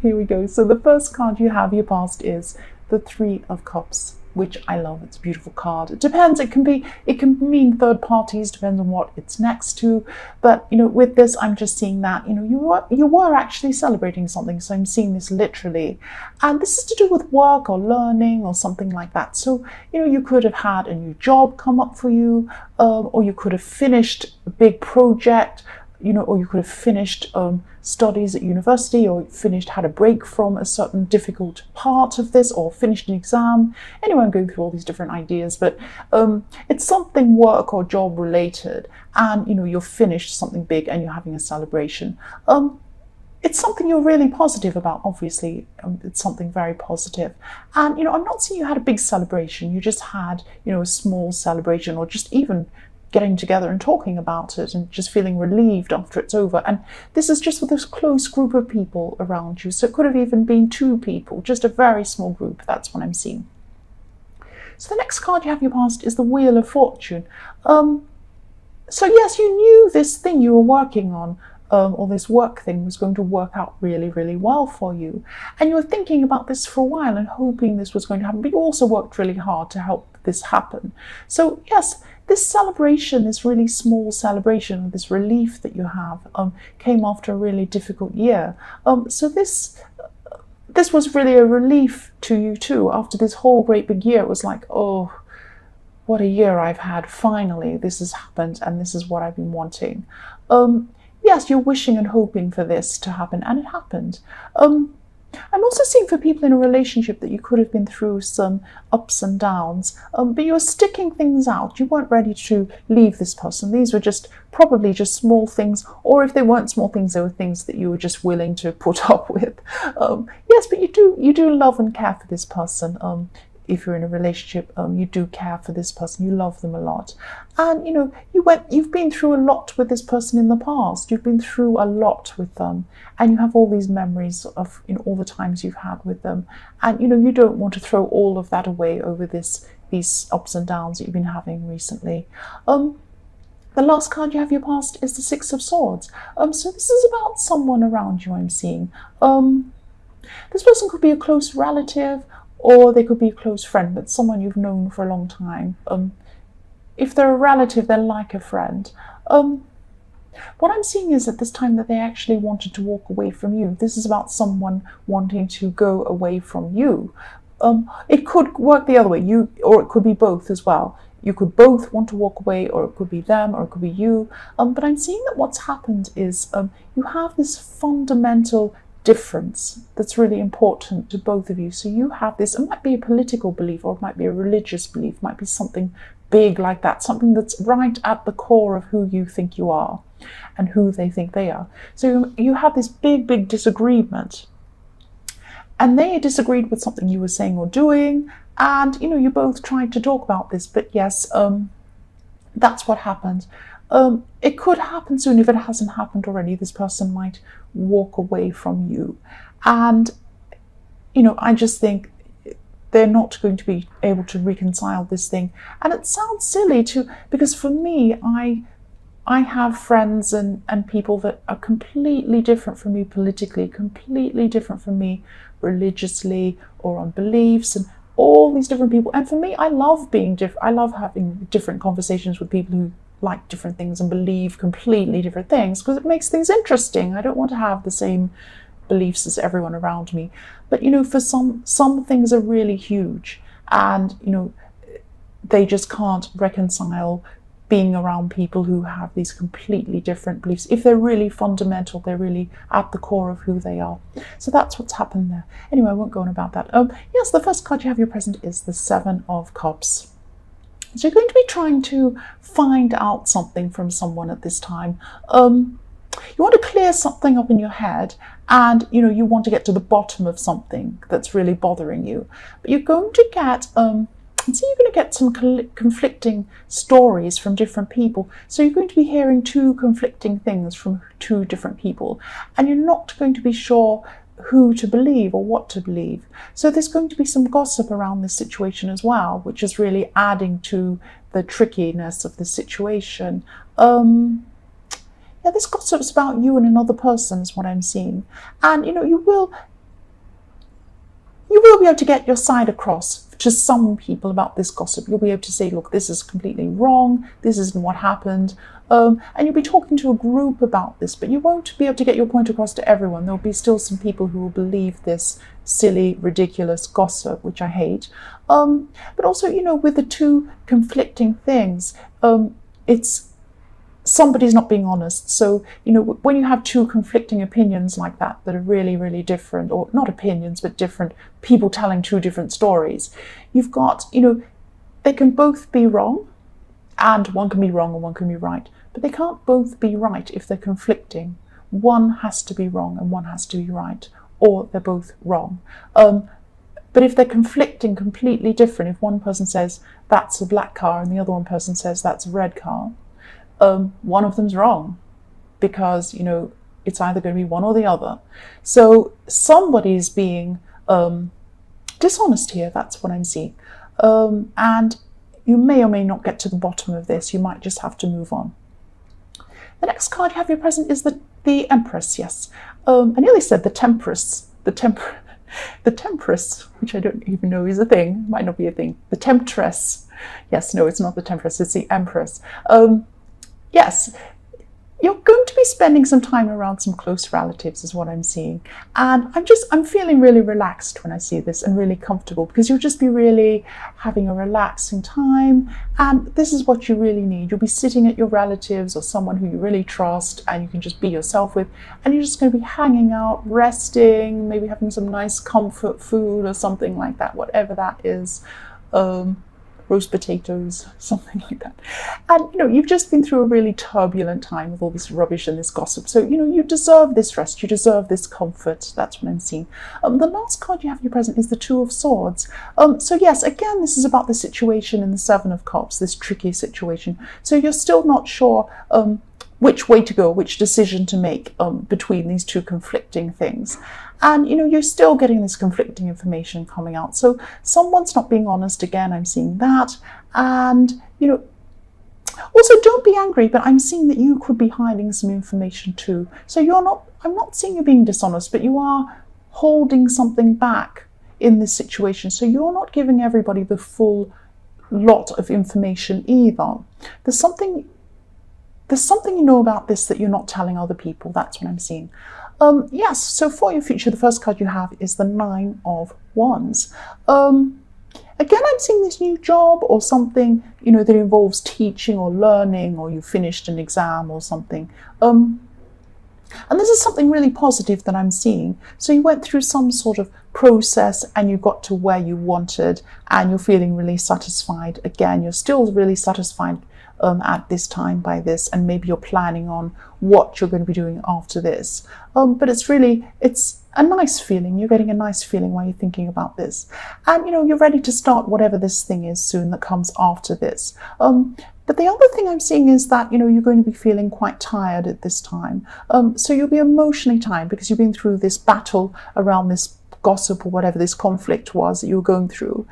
Here we go. So the first card you have your past is the Three of Cups, which I love. It's a beautiful card. It depends. It can mean third parties, depends on what it's next to. But with this, I'm just seeing that you were actually celebrating something. So I'm seeing this literally, and this is to do with work or learning or something like that. So you could have had a new job come up for you, or you could have finished a big project. Or you could have finished studies at university, or had a break from a certain difficult part of this, or finished an exam. Anyway, I'm going through all these different ideas, but it's something work or job related, and you're finished something big and you're having a celebration. It's something you're really positive about, obviously. It's something very positive. And, I'm not saying you had a big celebration. You just had, a small celebration, or just even getting together and talking about it and just feeling relieved after it's over. And this is just with this close group of people around you. So it could have even been 2 people, just a very small group. That's what I'm seeing. So the next card you have in your past is the Wheel of Fortune. So yes, you knew this thing you were working on, or this work thing was going to work out really, really well for you. And you were thinking about this for a while and hoping this was going to happen, but you also worked really hard to help this happen. So yes, this celebration, this really small celebration, this relief that you have, came after a really difficult year. So this was really a relief to you too. After this whole great big year, it was like, oh, what a year I've had. Finally, this has happened, and this is what I've been wanting. Yes, you're wishing and hoping for this to happen, and it happened. I'm also seeing for people in a relationship that you could have been through some ups and downs, but you were sticking things out. You weren't ready to leave this person. These were probably just small things, or if they weren't small things, they were things that you were just willing to put up with. Yes, but you do love and care for this person. If you're in a relationship, you do care for this person, you love them a lot. And you've been through a lot with this person in the past. You've been through a lot with them, and you have all these memories of all the times you've had with them. And you don't want to throw all of that away over these ups and downs that you've been having recently. The last card you have your past is the Six of Swords. So this is about someone around you, I'm seeing. This person could be a close relative, or they could be a close friend, but someone you've known for a long time. If they're a relative, they're like a friend. What I'm seeing is at this time that they actually wanted to walk away from you. This is about someone wanting to go away from you. It could work the other way, or it could be both as well. You could both want to walk away, or it could be them, or it could be you. But I'm seeing that what's happened is you have this fundamental difference that's really important to both of you. So you have this, it might be a political belief, or it might be a religious belief, it might be something big like that, something that's right at the core of who you think you are and who they think they are. So you have this big disagreement, and they disagreed with something you were saying or doing, and you both tried to talk about this, but yes, that's what happened. It could happen soon. If it hasn't happened already, this person might walk away from you. And, I just think they're not going to be able to reconcile this thing. And it sounds silly because for me, I have friends and people that are completely different from me politically, completely different from me religiously or on beliefs, and all these different people. And for me, I love being different. I love having different conversations with people who like different things and believe completely different things, because it makes things interesting. I don't want to have the same beliefs as everyone around me. But for some things are really huge, and they just can't reconcile being around people who have these completely different beliefs. If they're really fundamental, they're really at the core of who they are. So that's what's happened there. Anyway, I won't go on about that. Yes, the first card you have your present is the Seven of Cups. So you're going to be trying to find out something from someone at this time. You want to clear something up in your head, and you want to get to the bottom of something that's really bothering you. But you're going to get you're going to get some conflicting stories from different people. So you're going to be hearing 2 conflicting things from 2 different people, and you're not going to be sure who to believe or what to believe. So there's going to be some gossip around this situation as well, which is really adding to the trickiness of the situation. yeah, this gossip's about you and another person is what I'm seeing. And, you will be able to get your side across to some people about this gossip. You'll be able to say, look, this is completely wrong. This isn't what happened. And you'll be talking to a group about this, but you won't be able to get your point across to everyone. There'll be still some people who will believe this silly, ridiculous gossip, which I hate. But also, with the two conflicting things, it's somebody's not being honest. So, when you have two conflicting opinions like that are really, really different, or not opinions, but different people telling two different stories, you've got, they can both be wrong, and one can be wrong and one can be right. But they can't both be right if they're conflicting. One has to be wrong and one has to be right, or they're both wrong. But if they're conflicting, completely different, if one person says that's a black car and the other one person says that's a red car, one of them's wrong, because it's either going to be one or the other. So somebody's being dishonest here. That's what I'm seeing, and you may or may not get to the bottom of this. You might just have to move on. The next card you have here present is the Empress. Yes, I nearly said the Tempress. The Tempress, which I don't even know is a thing. Might not be a thing. The Temptress. Yes, no, it's not the Tempress. It's the Empress. Yes, you're going to be spending some time around some close relatives is what I'm seeing. And I'm feeling really relaxed when I see this, and really comfortable, because you'll just be really having a relaxing time. And this is what you really need. You'll be sitting at your relatives or someone who you really trust and you can just be yourself with. And you're just going to be hanging out, resting, maybe having some nice comfort food or something like that, whatever that is. Roast potatoes, something like that. And you've just been through a really turbulent time with all this rubbish and this gossip. So you deserve this rest, you deserve this comfort. That's what I'm seeing. The last card you have here present is the Two of Swords. So yes, again, this is about the situation in the Seven of Cups, this tricky situation. So you're still not sure which way to go, which decision to make between these two conflicting things. And you're still getting this conflicting information coming out. So someone's not being honest. Again, I'm seeing that. And also, don't be angry, but I'm seeing that you could be hiding some information too. So I'm not seeing you being dishonest, but you are holding something back in this situation. So you're not giving everybody the full lot of information either. There's something about this that you're not telling other people. That's what I'm seeing. Yes, so for your future, the first card you have is the Nine of Wands. Again, I'm seeing this new job or something, that involves teaching or learning, or you finished an exam or something. And this is something really positive that I'm seeing. So you went through some sort of process and you got to where you wanted, and you're feeling really satisfied. Again, you're still really satisfied at this time by this, and maybe you're planning on what you're going to be doing after this. But it's a nice feeling. You're getting a nice feeling while you're thinking about this. And you're ready to start whatever this thing is soon that comes after this. But the other thing I'm seeing is that, you're going to be feeling quite tired at this time. So you'll be emotionally tired because you've been through this battle around this gossip or whatever this conflict was that you were going through.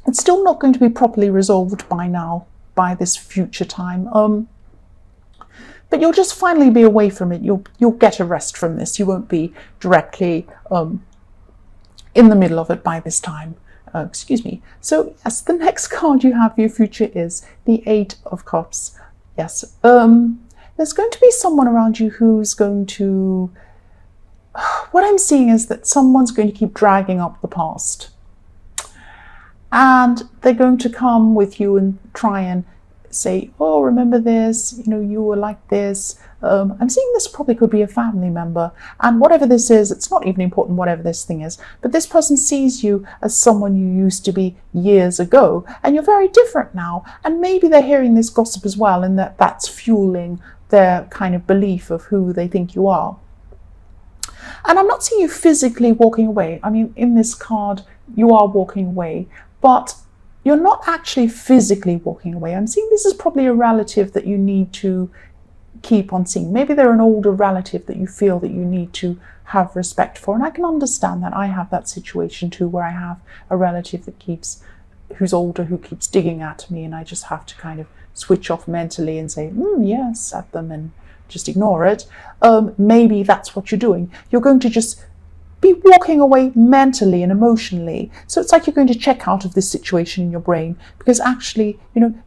It's still not going to be properly resolved by now, by this future time. But you'll just finally be away from it. You'll get a rest from this. You won't be directly in the middle of it by this time. Excuse me. So yes, the next card you have for your future is the Eight of Cups. Yes. There's going to be someone around you who's going to... What I'm seeing is that someone's going to keep dragging up the past. And they're going to come with you and try and say, oh, remember this, you were like this. I'm seeing this probably could be a family member. And whatever this is, it's not even important whatever this thing is. But this person sees you as someone you used to be years ago. And you're very different now. And maybe they're hearing this gossip as well, and that's fueling their kind of belief of who they think you are. And I'm not seeing you physically walking away. I mean, in this card, you are walking away, but you're not actually physically walking away. I'm seeing this is probably a relative that you need to keep on seeing. Maybe they're an older relative that you feel that you need to have respect for. And I can understand that. I have that situation too, where I have a relative who's older, who keeps digging at me, and I just have to kind of switch off mentally and say, yes, at them and just ignore it. Maybe that's what you're doing. You're going to just be walking away mentally and emotionally. So it's like you're going to check out of this situation in your brain, because actually,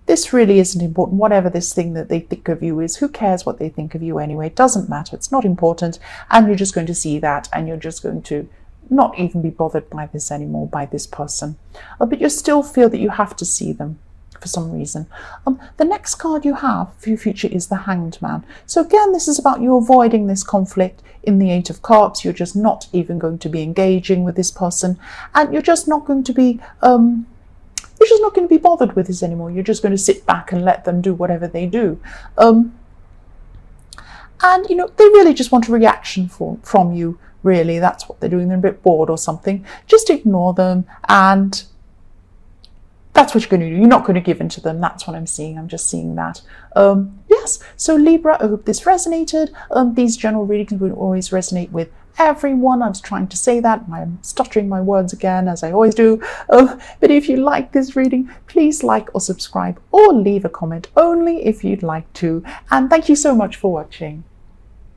this really isn't important. Whatever this thing that they think of you is, who cares what they think of you anyway? It doesn't matter. It's not important. And you're just going to see that, and you're just going to not even be bothered by this anymore, by this person. But you still feel that you have to see them for some reason. The next card you have for your future is the Hanged Man. So again, this is about you avoiding this conflict in the Eight of Cups. You're just not even going to be engaging with this person, and you're just not going to be bothered with this anymore. You're just going to sit back and let them do whatever they do. And they really just want a reaction from you. Really, that's what they're doing. They're a bit bored or something. Just ignore them, and that's what you're going to do. You're not going to give in to them. That's what I'm seeing. I'm just seeing that. Yes. So Libra, I hope this resonated. These general readings will always resonate with everyone. I was trying to say that. I'm stuttering my words again, as I always do. But if you like this reading, please like or subscribe, or leave a comment only if you'd like to. And thank you so much for watching.